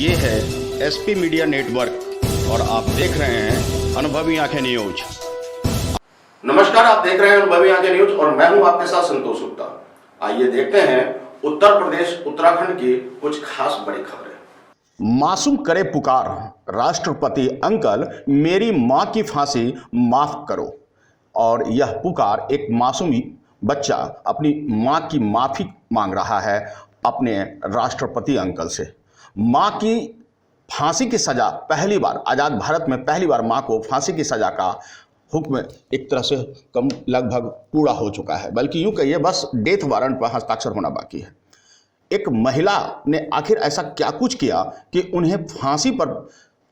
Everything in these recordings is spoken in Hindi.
ये है एसपी मीडिया नेटवर्क और आप देख रहे हैं अनुभवी आंखें न्यूज। नमस्कार, आप देख रहे हैं अनुभवी आंखें न्यूज और मैं हूं आपके साथ संतोष गुप्ता। आइए देखते हैं उत्तर प्रदेश उत्तराखंड की कुछ खास बड़ी खबरें। मासूम करे पुकार, राष्ट्रपति अंकल मेरी मां की फांसी माफ करो। और यह पुकार एक मासूम बच्चा अपनी मां की माफी मांग रहा है अपने राष्ट्रपति अंकल से। मां की फांसी की सजा पहली बार आज़ाद भारत में पहली बार मां को फांसी की सजा का हुक्म एक तरह से कम लगभग पूरा हो चुका है, बल्कि यूं कहिए बस डेथ वारंट पर हस्ताक्षर होना बाकी है। एक महिला ने आखिर ऐसा क्या कुछ किया कि उन्हें फांसी पर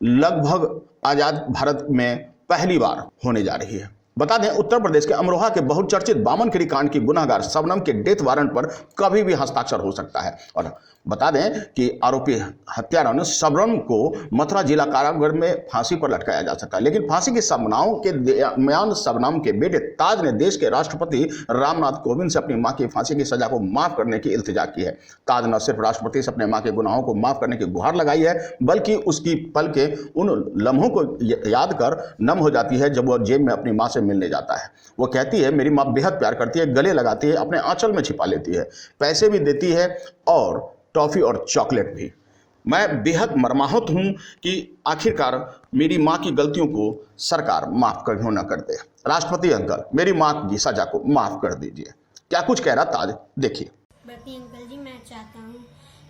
लगभग आज़ाद भारत में पहली बार होने जा रही है। बता दें, उत्तर प्रदेश के अमरोहा के बहुचर्चित बामनखेड़ी कांड की गुनहगार शबनम के डेथ वारंट पर कभी भी हस्ताक्षर हो सकता है। और बता दें कि आरोपी हत्यारा शबनम को मथुरा जिला कारागृह में फांसी पर लटकाया जा सकता है, लेकिन फांसी की संभावनाओं के दरमियान शबनम के बेटे ताज ने देश के राष्ट्रपति रामनाथ कोविंद से अपनी मां की फांसी की सजा को माफ करने की इल्तिजा की है। ताज न सिर्फ राष्ट्रपति से अपने मां के गुनाहों को माफ करने की गुहार लगाई है, बल्कि उसकी पलकें उन लम्हों को याद कर नम हो जाती है जब वह जेब में अपनी मां से मिलने जाता है। वो कहती है मेरी मां बेहद प्यार करती है, गले लगाती है, अपने आंचल में छिपा लेती है, पैसे भी देती है और टॉफी और चॉकलेट भी। मैं बेहद मर्माहत हूं कि आखिरकार मेरी मां की गलतियों को सरकार माफ क्यों न कर दे। राष्ट्रपति अंकल मेरी मां की सजा को माफ कर दीजिए। क्या कुछ कह रहा ताज, देखिए। अंकल जी, मैं चाहता हूँ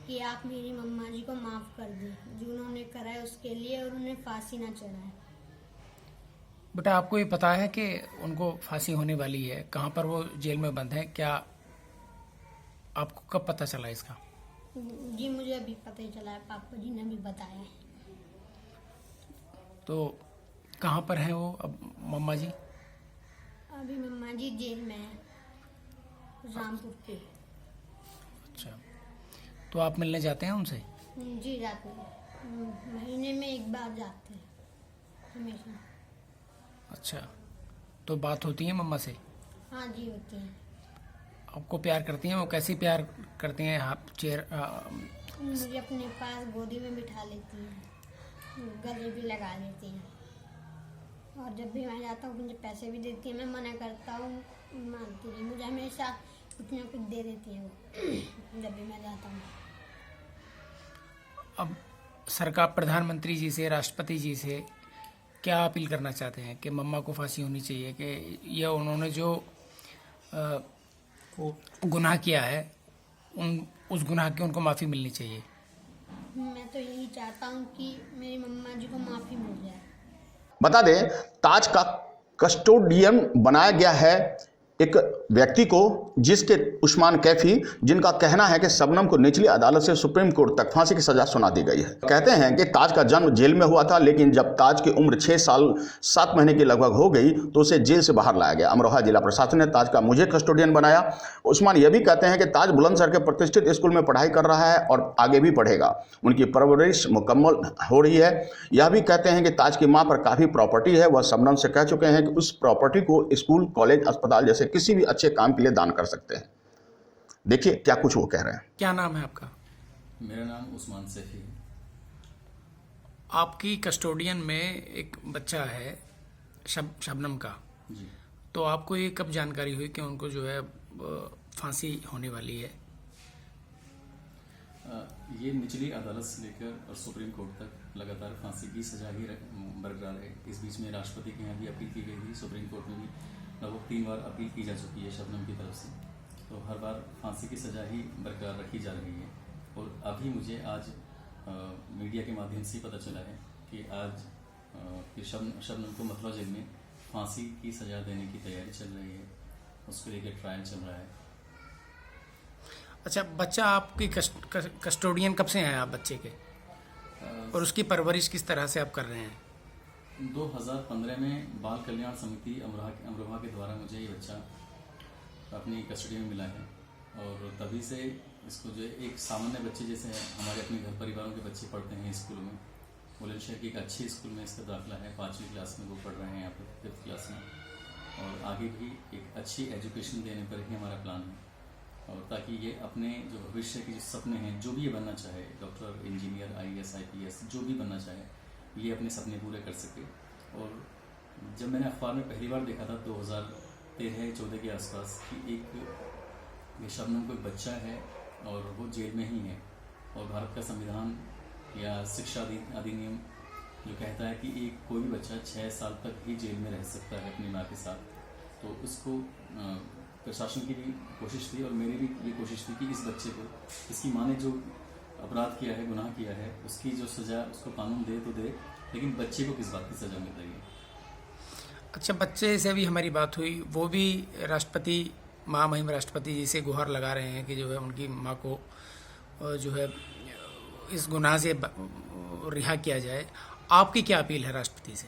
कि आप मेरी मम्मा जी को माफ कर दें जो उन्होंने करा है उसके लिए, और उन्हें फांसी ना चढ़ाए। बेटा, आपको ये पता है कि उनको फांसी होने वाली है? कहाँ पर वो जेल में बंद है? क्या आपको कब पता चला इसका? जी मुझे अभी पता ही चला है, पापा जी ने भी बताया। तो कहाँ पर हैं वो अब मम्मा जी? अभी मम्मा जी जेल में है, रामपुर पे। अच्छा, तो आप मिलने जाते हैं उनसे? जी जाते हैं, महीने में एक बार जाते हैं हमेशा। अच्छा, तो बात होती है मम्मा से? हाँ जी होती है। आपको प्यार करती हैं? वो कैसी प्यार करती हैं? आप मुझे अपने पास गोदी में बिठा लेती हैं, गले भी लगा लेती हैं, और जब भी मैं जाता हूँ मुझे पैसे भी देती हैं। मैं मना करता हूँ, मानती नहीं, मुझे हमेशा कुछ ना कुछ दे देती हैं वो जब भी मैं जाता हूँ। अब सरकार प्रधानमंत्री जी से, राष्ट्रपति जी से क्या अपील करना चाहते हैं कि मम्मा को फांसी होनी चाहिए, कि यह उन्होंने जो गुनाह किया है उस गुनाह की उनको माफ़ी मिलनी चाहिए? मैं तो यही चाहता हूँ कि मेरी मम्मा जी को माफ़ी मिल जाए। बता दें, ताज का कस्टोडियन बनाया गया है एक व्यक्ति को, जिसके उस्मान कैफी, जिनका कहना है कि शबनम को निचली अदालत से सुप्रीम कोर्ट तक फांसी की सजा सुना दी गई है। कहते हैं कि ताज का जन्म जेल में हुआ था, लेकिन जब ताज की उम्र 6 साल 7 महीने की लगभग हो गई तो उसे जेल से बाहर लाया गया। अमरोहा जिला प्रशासन ने ताज का मुझे कस्टोडियन बनाया। उस्मान यह भी कहते हैं कि ताज बुलंदशहर के प्रतिष्ठित स्कूल में पढ़ाई कर रहा है और आगे भी पढ़ेगा। उनकी परवरिश मुकम्मल हो रही है। यह भी कहते हैं कि ताज की मां पर काफ़ी प्रॉपर्टी है। वह शबनम से कह चुके हैं कि उस प्रॉपर्टी को स्कूल, कॉलेज, अस्पताल जैसे किसी भी अच्छे काम के लिए दान कर सकते हैं। देखिए क्या कुछ वो कह रहे हैं। क्या नाम है आपका? मेरा नाम उस्मान सैफी है। आपकी कस्टोडियन में एक बच्चा है शबनम का जी। तो आपको ये कब जानकारी हुई कि उनको जो है फांसी होने वाली है? ये निचली अदालत से लेकर और सुप्रीम कोर्ट तक लगातार फांसी की सजा ही बरकरार है। इस बीच में राष्ट्रपति के यहाँ भी अपील की गई थी, सुप्रीम कोर्ट में भी लगभग 3 बार अपील की जा चुकी है शबनम की तरफ से। तो हर बार फांसी की सजा ही बरकरार रखी जा रही है। और अभी मुझे आज मीडिया के माध्यम से पता चला है कि आज शबनम को मथुरा जेल में फांसी की सजा देने की तैयारी चल रही है, उसको लेकर ट्रायल चल रहा है। अच्छा, बच्चा आपकी कस्टोडियन कब से हैं आप बच्चे के, और उसकी परवरिश किस तरह से आप कर रहे हैं? 2015 में बाल कल्याण समिति अमरोहा के द्वारा मुझे ये बच्चा अपनी कस्टडी में मिला है, और तभी से इसको जो एक सामान्य बच्चे जैसे हमारे अपने घर परिवारों के बच्चे पढ़ते हैं स्कूल में, बुलंदशहर की एक अच्छी स्कूल में इसका दाखिला है। 5वीं क्लास में वो पढ़ रहे हैं यहाँ पर, 5th क्लास में, और आगे भी एक अच्छी एजुकेशन देने पर ही हमारा प्लान है। और ताकि ये अपने जो भविष्य के जो सपने हैं, जो भी ये बनना चाहे, डॉक्टर, इंजीनियर, IAS, IPS, जो भी बनना चाहे, ये अपने सपने पूरे कर सके। और जब मैंने अखबार में पहली बार देखा था 2013-14 के आसपास कि ये शबनम कोई बच्चा है और वो जेल में ही है, और भारत का संविधान या शिक्षा अधिनियम जो कहता है कि एक कोई भी बच्चा 6 साल तक ही जेल में रह सकता है अपनी माँ के साथ, तो उसको प्रशासन की भी कोशिश थी और मेरी भी ये कोशिश थी कि इस बच्चे को, इसकी माँ ने जो अपराध किया है, गुनाह किया है, उसकी जो सज़ा उसको कानून दे तो दे, लेकिन बच्चे को किस बात की सज़ा मिल रही है। अच्छा, बच्चे से भी हमारी बात हुई, वो भी राष्ट्रपति, महामहिम राष्ट्रपति जी से गुहार लगा रहे हैं कि जो है उनकी माँ को जो है इस गुनाह से रिहा किया जाए। आपकी क्या अपील है राष्ट्रपति से?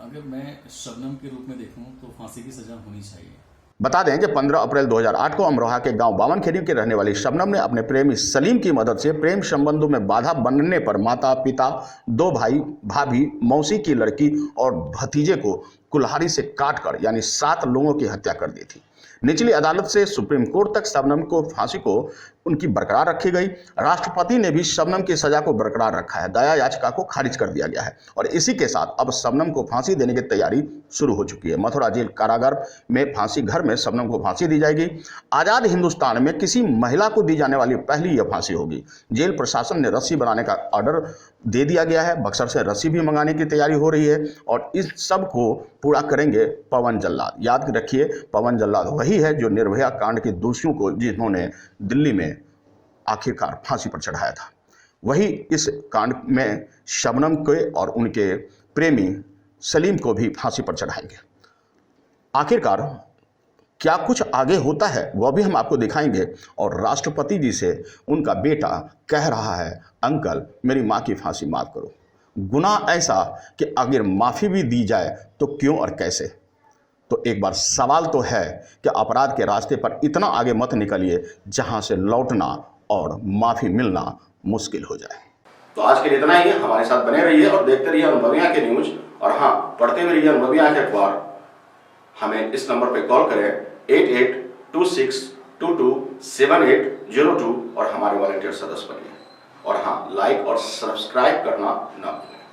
अगर मैं शबनम के रूप में देखूं तो फांसी की सज़ा होनी चाहिए। बता दें कि 15 अप्रैल 2008 को अमरोहा के गांव बावनखेड़ी के रहने वाली शबनम ने अपने प्रेमी सलीम की मदद से प्रेम संबंधों में बाधा बनने पर माता, पिता, 2 भाई, भाभी, मौसी की लड़की और भतीजे को कुल्हाड़ी से काटकर यानी 7 लोगों की हत्या कर दी थी। निचली अदालत से सुप्रीम कोर्ट तक शबनम को फांसी को उनकी बरकरार रखी गई। राष्ट्रपति ने भी शबनम की सजा को बरकरार रखा है। दया याचिका को खारिज कर दिया गया है और इसी के साथ अब शबनम को फांसी देने की तैयारी शुरू हो चुकी है। मथुरा जेल कारागार में फांसी घर में शबनम को फांसी दी जाएगी। आज़ाद हिंदुस्तान में किसी महिला को दी जाने वाली पहली यह फांसी होगी। जेल प्रशासन ने रस्सी बनाने का ऑर्डर दे दिया गया है। बक्सर से रस्सी भी मंगाने की तैयारी हो रही है और इस सब को पूरा करेंगे पवन जल्लाद। याद रखिए, पवन जल्लाद वही है जो निर्भया कांड के दोषियों को, जिन्होंने दिल्ली में आखिरकार फांसी पर चढ़ाया था, वही इस कांड में शबनम के और उनके प्रेमी सलीम को भी फांसी पर चढ़ाएंगे। आखिरकार क्या कुछ आगे होता है वह भी हम आपको दिखाएंगे। और राष्ट्रपति जी से उनका बेटा कह रहा है, अंकल मेरी माँ की फांसी माफ करो। गुनाह ऐसा कि अगर माफ़ी भी दी जाए तो क्यों और कैसे। तो एक बार सवाल तो है कि अपराध के रास्ते पर इतना आगे मत निकलिए जहां से लौटना और माफ़ी मिलना मुश्किल हो जाए। तो आज के लिए इतना ही है। हमारे साथ बने रहिए और देखते रहिए अनुभवी आंखें न्यूज। और हाँ, पढ़ते भी रहिए अनुभवी आंखें अखबार। हमें इस नंबर पर कॉल करें 8826227802 और हमारे वॉलंटियर सदस्य बनिए। और हाँ, लाइक और सब्सक्राइब करना ना भूलें।